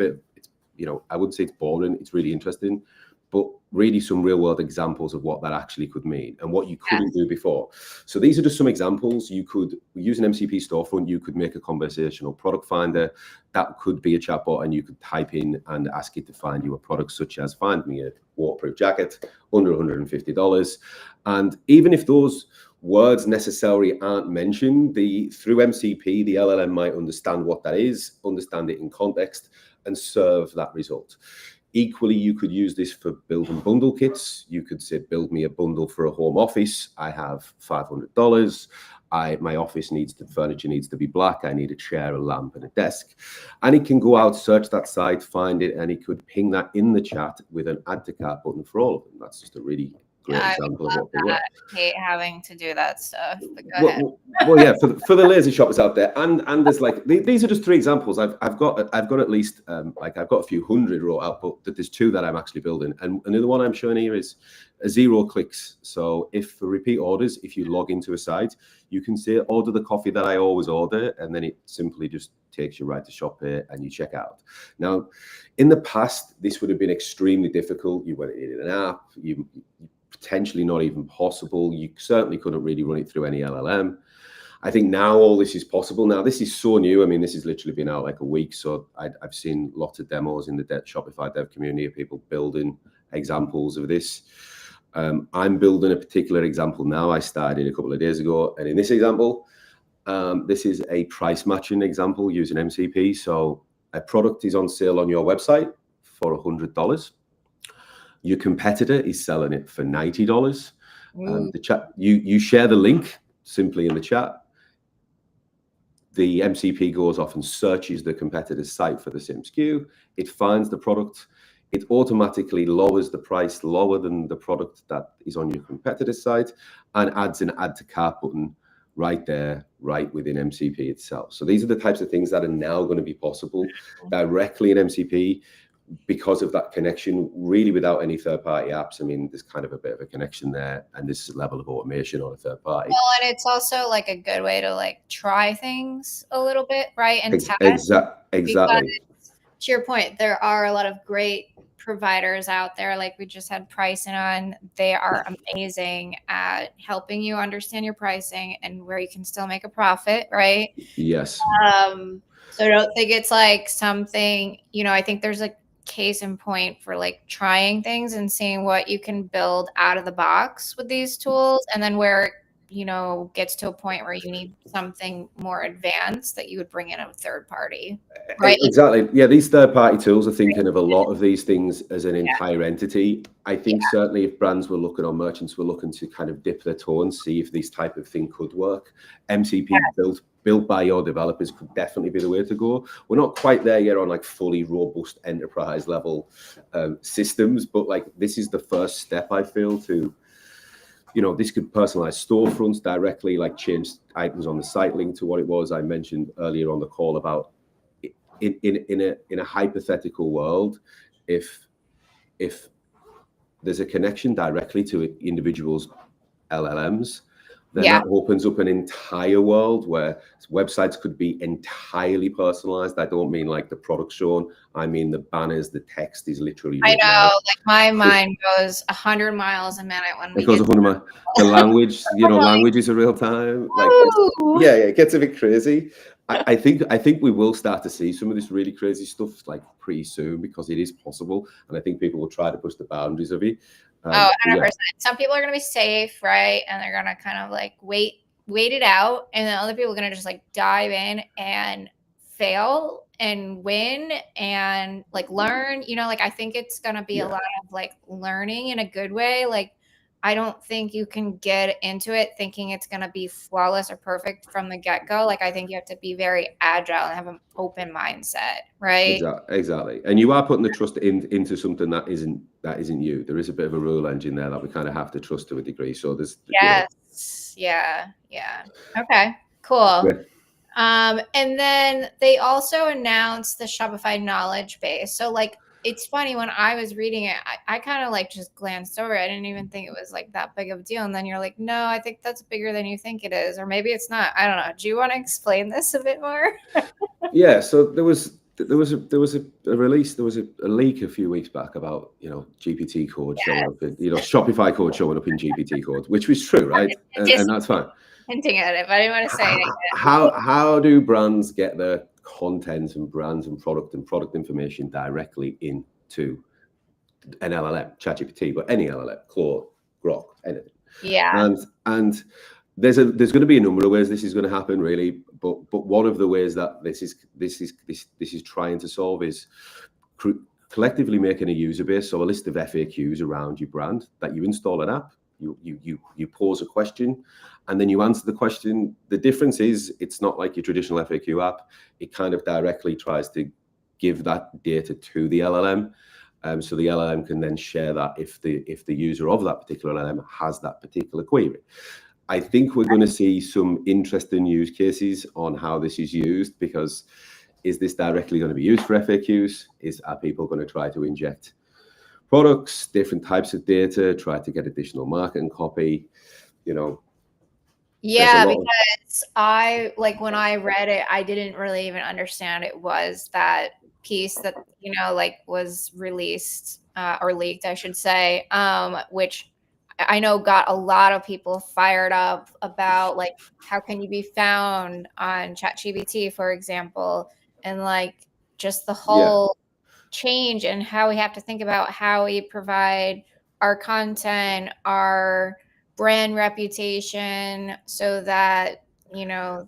I wouldn't say it's boring, it's really interesting, but really some real world examples of what that actually could mean and what you couldn't do before. So these are just some examples. You could use an MCP storefront. You could make a conversational product finder. That could be a chatbot, and you could type in and ask it to find you a product, such as find me a waterproof jacket under $150. And even if those words necessarily aren't mentioned, through MCP, the LLM might understand what that is, understand it in context, and serve that result. Equally, you could use this for build and bundle kits. You could say, build me a bundle for a home office. I have $500. my office furniture needs to be black. I need a chair, a lamp, and a desk. And it can go out, search that site, find it, and it could ping that in the chat with an add to cart button for all of them. That's just a really great example of what could work. I hate having to do that stuff, but go ahead. Well, yeah, for the lazy shoppers out there, and there's like these are just 3 examples. I've got at least like I've got a few hundred wrote out, but there's 2 that I'm actually building, and another one I'm showing here is a 0 clicks. So if for repeat orders, if you log into a site, you can say order the coffee that I always order, and then it simply just takes you right to shop here and you check out. Now, in the past, this would have been extremely difficult. You would have needed an app. You potentially not even possible. You certainly couldn't really run it through any LLM. I think now all this is possible. Now, this is so new. I mean, this has literally been out like a week. So I've seen lots of demos in the Shopify dev community of people building examples of this. I'm building a particular example now. I started a couple of days ago. And in this example, this is a price matching example using MCP. So a product is on sale on your website for $100. Your competitor is selling it for $90. The chat, you share the link simply in the chat. The MCP goes off and searches the competitor's site for the same SKU. It finds the product. It automatically lowers the price lower than the product that is on your competitor's site and adds an add to cart button right there, right within MCP itself. So these are the types of things that are now going to be possible directly in MCP because of that connection, really without any third-party apps. I mean, there's kind of a bit of a connection there, and this level of automation on a third party. Well, and it's also like a good way to like try things a little bit, right? And test. Exactly. Because, to your point, there are a lot of great providers out there. Like we just had pricing on. They are amazing at helping you understand your pricing and where you can still make a profit, right? Yes. So I don't think it's like something, I think there's a case in point for like trying things and seeing what you can build out of the box with these tools, and then where gets to a point where you need something more advanced that you would bring in a third party, right? Exactly. Yeah, these third party tools are thinking of a lot of these things as an entire entity. I think certainly if brands were looking, or merchants were looking to kind of dip their toe and see if this type of thing could work, MCP built by your developers could definitely be the way to go. We're not quite there yet on like fully robust enterprise level systems, but like this is the first step, I feel, to this could personalize storefronts directly, like change items on the site link to what it was. I mentioned earlier on the call about in a hypothetical world, if there's a connection directly to individuals' LLMs, then that opens up an entire world where websites could be entirely personalized. I don't mean like the product shown. I mean the banners, the text is literally. I know, like my mind goes 100 miles a minute when we. It goes 100 miles. The language, language is a real time. Like, it gets a bit crazy. I think we will start to see some of this really crazy stuff like pretty soon, because it is possible, and I think people will try to push the boundaries of it. 100%. Some people are going to be safe, right? And they're going to kind of like wait it out. And then other people are going to just like dive in and fail and win and like learn, like I think it's going to be a lot of like learning in a good way. Like, I don't think you can get into it thinking it's going to be flawless or perfect from the get-go. Like, I think you have to be very agile and have an open mindset, right? Exactly. And you are putting the trust into something that isn't you. There is a bit of a rule engine there that we kind of have to trust to a degree. So there's Yeah. Okay, cool. Great. And then they also announced the Shopify knowledge base. So like, it's funny, when I was reading it, I kind of like just glanced over it. I didn't even think it was like that big of a deal. And then you're like, no, I think that's bigger than you think it is. Or maybe it's not. I don't know. Do you want to explain this a bit more? Yeah. So there was a release. There was a leak a few weeks back about, GPT code showing up in, Shopify code showing up in GPT code, which was true, right? And that's fine. Hinting at it, but I didn't want to say it. How do brands get their content and brands and product information directly into an LLM, ChatGPT, but any LLM, Claude, Grok, anything? Yeah. And there's going to be a number of ways this is going to happen, really. But one of the ways that this is trying to solve is collectively making a user base, so a list of FAQs around your brand that you install an app, You pose a question, and then you answer the question. The difference is it's not like your traditional FAQ app. It kind of directly tries to give that data to the LLM. So the LLM can then share that if the user of that particular LLM has that particular query. I think we're going to see some interesting use cases on how this is used, because is this directly going to be used for FAQs? Are people going to try to inject products, different types of data, try to get additional marketing copy? Yeah, because when I read it, I didn't really even understand it was that piece that, was released or leaked, I should say, which I know got a lot of people fired up about, like, how can you be found on ChatGPT, for example, and just the whole change in how we have to think about how we provide our content, our brand reputation, so that the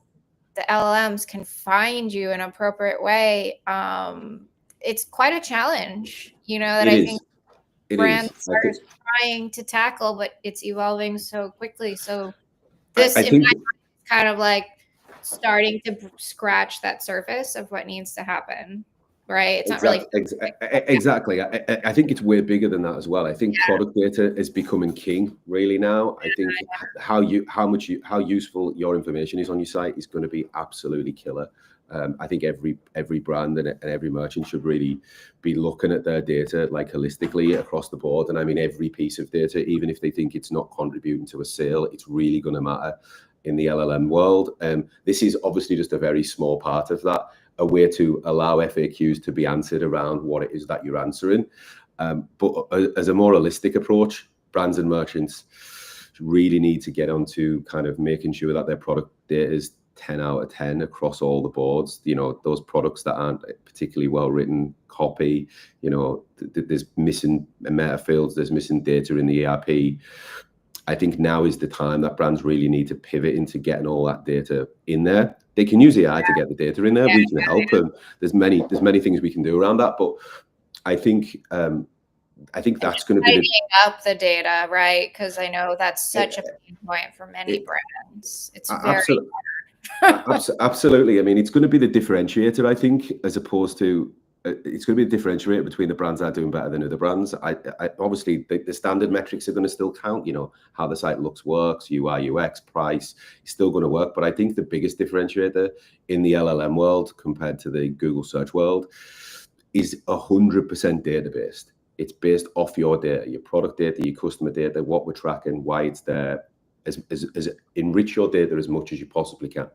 LLMs can find you in an appropriate way. It's quite a challenge, that I think brands are trying to tackle, but it's evolving so quickly. So this, in my mind, is kind of like starting to scratch that surface of what needs to happen. Right. It's not really exactly. I think it's way bigger than that as well. I think product data is becoming king really now. I think how useful your information is on your site is going to be absolutely killer. I think every brand and every merchant should really be looking at their data like holistically across the board. And I mean, every piece of data, even if they think it's not contributing to a sale, it's really going to matter in the LLM world. This is obviously just a very small part of that, a way to allow FAQs to be answered around what it is that you're answering. But as a more holistic approach, brands and merchants really need to get onto kind of making sure that their product data is 10 out of 10 across all the boards. Those products that aren't particularly well written, copy, there's missing meta fields, there's missing data in the ERP. I think now is the time that brands really need to pivot into getting all that data in there. They can use AI to get the data in there. We can help them. There's many things we can do around that, but I think that's going to be up the data, right? Because I know that's such a pain point for many brands. It's very hard. Absolutely. I mean, it's going to be the differentiator, I think, as opposed to it's going to be a differentiator between the brands that are doing better than other brands. I obviously the standard metrics are going to still count. How the site works, UI, UX, price is still going to work. But I think the biggest differentiator in the LLM world compared to the Google search world is 100% data-based. It's based off your data, your product data, your customer data, what we're tracking, why it's there. As enrich your data as much as you possibly can.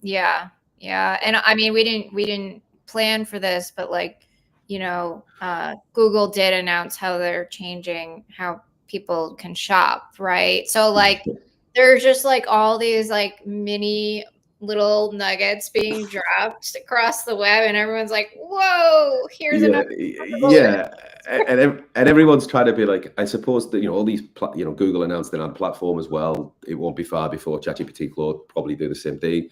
Yeah. And I mean, we didn't plan for this, but Google did announce how they're changing how people can shop, right? So there's just all these mini little nuggets being dropped across the web, and everyone's like, whoa, here's another. And everyone's trying to be like, I suppose that all these Google announced it on platform as well. It won't be far before ChatGPT, Claude probably do the same thing.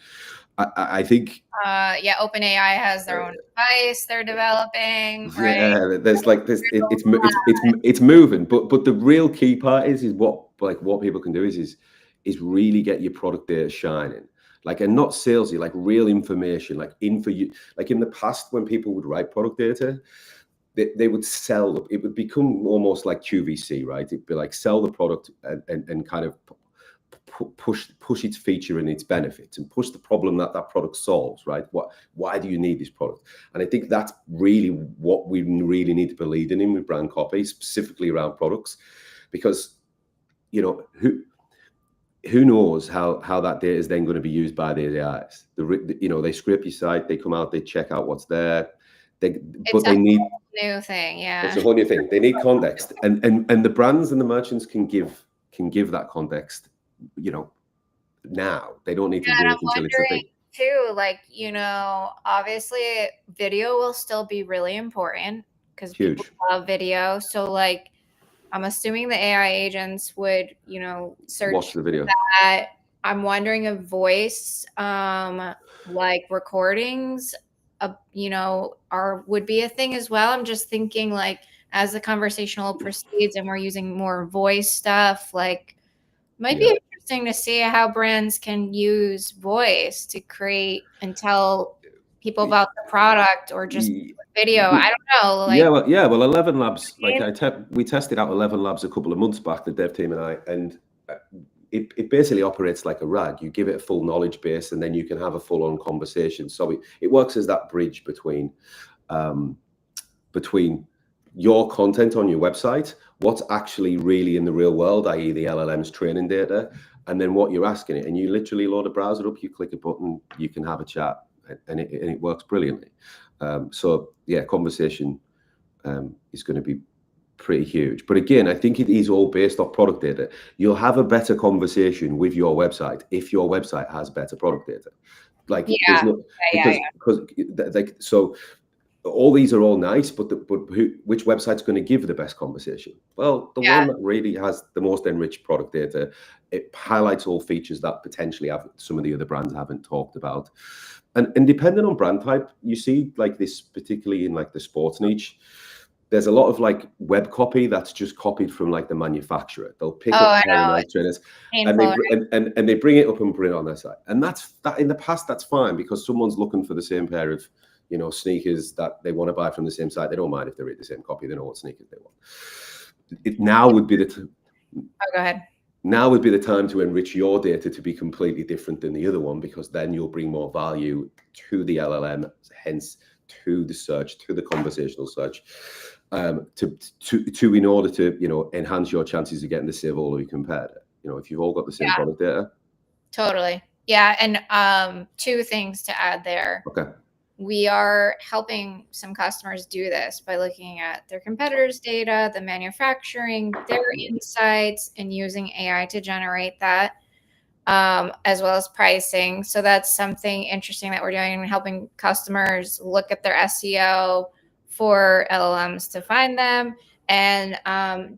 I think OpenAI has their own device they're developing, right? Yeah, there's it's moving, but the real key part is what people can do is really get your product data shining, and not salesy, real information, info. In the past when people would write product data, they would sell. It would become almost like QVC, right? It'd be sell the product and kind of push its feature and its benefits and push the problem that product solves, right? Why do you need this product? And I think that's really what we really need to be leading in with brand copy, specifically around products, because who knows how that data is then going to be used by the AIs. They scrape your site, they come out, they check out what's there. They need new thing. Yeah, it's a whole new thing. They need context, and the brands and the merchants can give that context. Now they don't need to wait until it's a thing. Too, obviously video will still be really important because people love video. So I'm assuming the AI agents would, search watch the video. That. I'm wondering if voice, recordings, would be a thing as well. I'm just thinking as the conversational proceeds and we're using more voice stuff, like might be Yeah. interesting to see how brands can use voice to create and tell people about the product or just video. I don't know. Like, Well, 11 Labs, like Right. we tested out 11 Labs a couple of months back, the dev team and I, and it basically operates like a RAG. You give it a full knowledge base, and then you can have a full-on conversation. So it works as that bridge between your content on your website, what's actually really in the real world, i.e. the LLM's training data, and then what you're asking it. And you literally load a browser up, you click a button, you can have a chat, and it works brilliantly. So yeah, conversation is going to be pretty huge. But again, I think it is all based off product data. You'll have a better conversation with your website if your website has better product data. Like there's no, because like, so all these are all nice, but which website's going to give the best conversation? Well, the one that really has the most enriched product data. It highlights all features that potentially some of the other brands haven't talked about. And depending on brand type, you see like this, particularly in like the sports niche, there's a lot of like web copy that's just copied from like the manufacturer. They'll pick up trainers and they bring it up and put it on their site. And that in the past, that's fine because someone's looking for the same pair of, you know, sneakers that they want to buy from the same site. They don't mind if they read the same copy. They know what sneakers they want. Now would be the go ahead. Now would be the time to enrich your data to be completely different than the other one, because then you'll bring more value to the LLM, hence to the search, to the conversational search, to in order to, you know, enhance your chances of getting the save all of your competitor. You know, if you've all got the same product data. Totally. Yeah. And two things to add there. Okay. We are helping some customers do this by looking at their competitors' data, the manufacturing, their insights, and using AI to generate that, as well as pricing. So that's something interesting that we're doing, and helping customers look at their SEO for LLMs to find them. And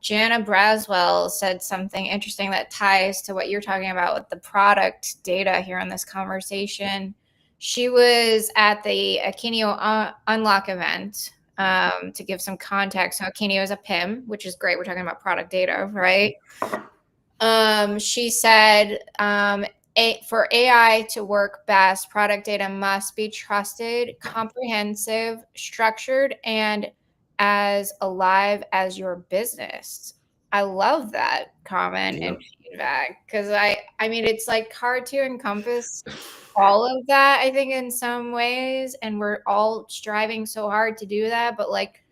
Jana Braswell said something interesting that ties to what you're talking about with the product data here in this conversation. She was at the Akeneo Unlock event. To give some context, so Akeneo is a PIM, which is great. We're talking about product data, right? She said, for AI to work best, product data must be trusted, comprehensive, structured, and as alive as your business. I love that comment and feedback, because I mean, it's like hard to encompass all of that, I think, in some ways, and we're all striving so hard to do that, but like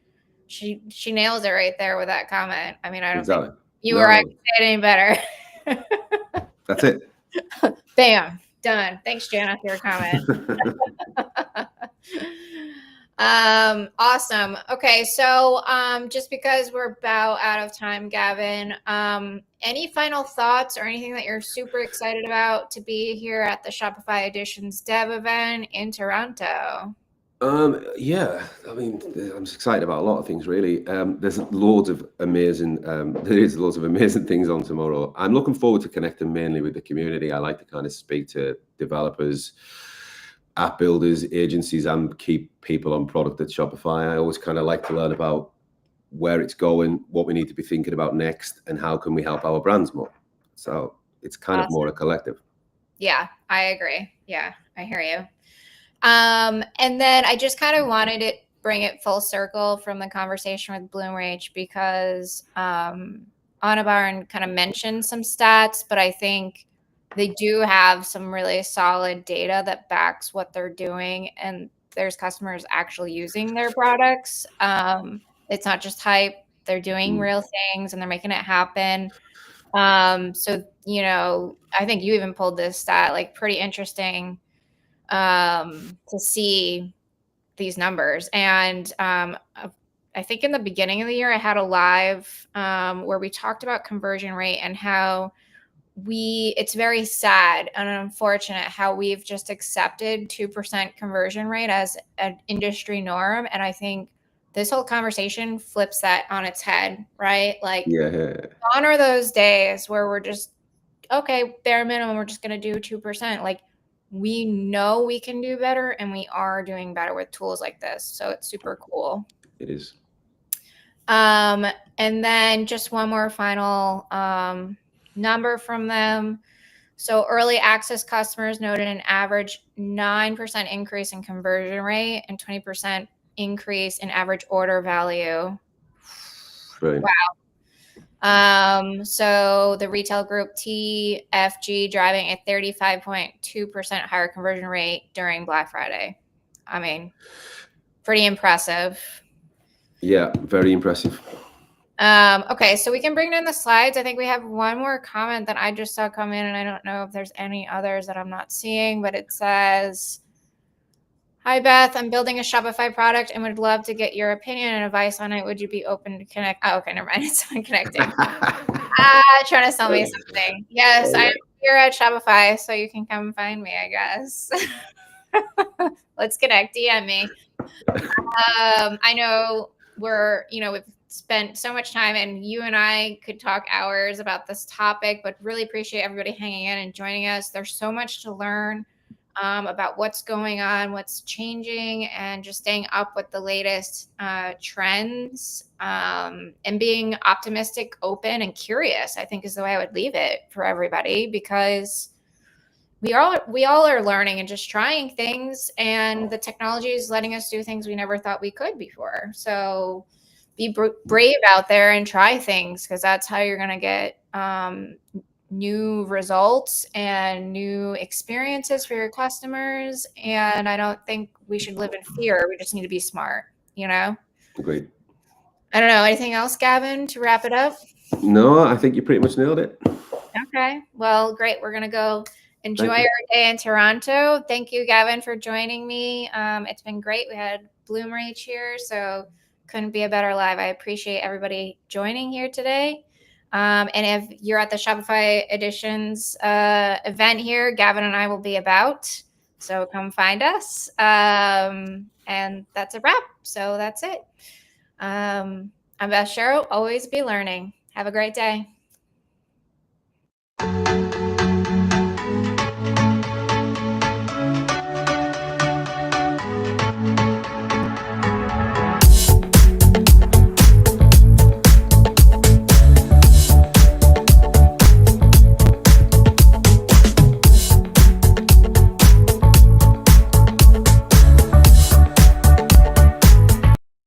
she nails it right there with that comment. I mean, I don't think you or I can say it any better. That's it. Bam, done. Thanks, Jana, for your comment. Awesome. Okay, so just because we're about out of time, Gavin, any final thoughts or anything that you're super excited about to be here at the Shopify Editions Dev event in Toronto? Yeah, I mean, I'm excited about a lot of things, really. There's loads of amazing, things on tomorrow. I'm looking forward to connecting mainly with the community. I like to kind of speak to developers, app builders, agencies, and key people on product at Shopify. I always kind of like to learn about where it's going, what we need to be thinking about next, and how can we help our brands more. So it's kind of more a collective. Yeah, I agree. Yeah, I hear you. And then I just kind of wanted to bring it full circle from the conversation with Bloomreach, because Anabarn kind of mentioned some stats, but I think they do have some really solid data that backs what they're doing, and there's customers actually using their products. It's not just hype. They're doing real things and they're making it happen. So, you know, I think you even pulled this stat, like pretty interesting to see these numbers. And I think in the beginning of the year, I had a live where we talked about conversion rate and how it's very sad and unfortunate how we've just accepted 2% conversion rate as an industry norm. And I think this whole conversation flips that on its head, right? Like, gone are those days where we're just, okay, bare minimum, we're just going to do 2%. Like, we know we can do better, and we are doing better with tools like this. So it's super cool. It is. And then just one more final number from them. So early access customers noted an average 9% increase in conversion rate and 20% increase in average order value. Brilliant. Wow. So the retail group TFG driving a 35.2% higher conversion rate during Black Friday. I mean, pretty impressive. Yeah, very impressive. Okay, so we can bring in the slides. I think we have one more comment that I just saw come in, and I don't know if there's any others that I'm not seeing, but it says, "Hi, Beth. I'm building a Shopify product and would love to get your opinion and advice on it. Would you be open to connect?" Oh, okay, never mind. It's someone connecting. Trying to sell me something. Yes, I am here at Shopify, so you can come find me, I guess. Let's connect. DM me. I know we've spent so much time, and you and I could talk hours about this topic, but really appreciate everybody hanging in and joining us. There's so much to learn about what's going on, what's changing, and just staying up with the latest trends and being optimistic, open, and curious, I think is the way I would leave it for everybody, because we all are learning and just trying things, and the technology is letting us do things we never thought we could before. So be brave out there and try things, because that's how you're going to get new results and new experiences for your customers. And I don't think we should live in fear. We just need to be smart, Agreed. I don't know. Anything else, Gavin, to wrap it up? No, I think you pretty much nailed it. Okay. Well, great. We're going to go enjoy our day in Toronto. Thank you, Gavin, for joining me. It's been great. We had Bloomreach here, so couldn't be a better live. I appreciate everybody joining here today. And if you're at the Shopify Editions event here, Gavin and I will be about. So come find us. And that's a wrap. So that's it. I'm Beth Shero. Always be learning. Have a great day.